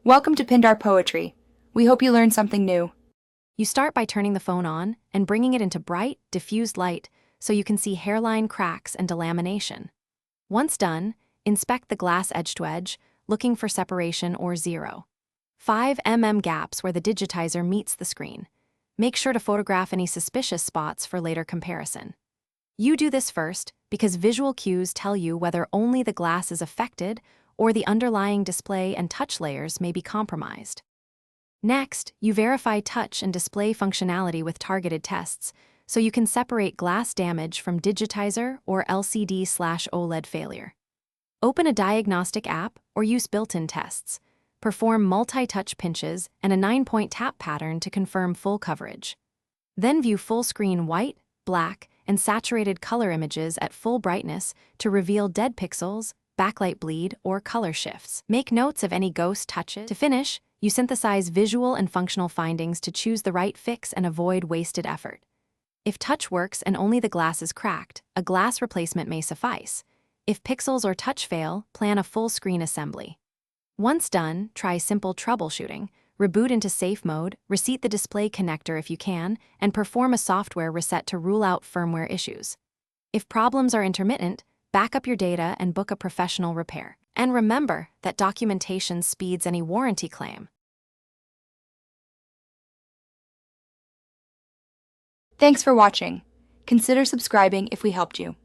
Welcome to Pindar Poetry. We hope you learned something new. You start by turning the phone on and bringing it into bright, diffused light so you can see hairline cracks and delamination. Once done, inspect the glass edge to edge, looking for separation or 0.5 mm gaps where the digitizer meets the screen. Make sure to photograph any suspicious spots for later comparison. You do this first because visual cues tell you whether only the glass is affected or the underlying display and touch layers may be compromised. Next, you verify touch and display functionality with targeted tests, so you can separate glass damage from digitizer or LCD/OLED failure. Open a diagnostic app or use built-in tests. Perform multi-touch pinches and a 9-point tap pattern to confirm full coverage. Then view full-screen white, black, and saturated color images at full brightness to reveal dead pixels, backlight bleed, or color shifts. Make notes of any ghost touches. To finish, you synthesize visual and functional findings to choose the right fix and avoid wasted effort. If touch works and only the glass is cracked, a glass replacement may suffice. If pixels or touch fail, plan a full screen assembly. Once done, try simple troubleshooting. Reboot into safe mode, reset the display connector if you can, and perform a software reset to rule out firmware issues. If problems are intermittent, back up your data and book a professional repair. And remember that documentation speeds any warranty claim. Thanks for watching. Consider subscribing if we helped you.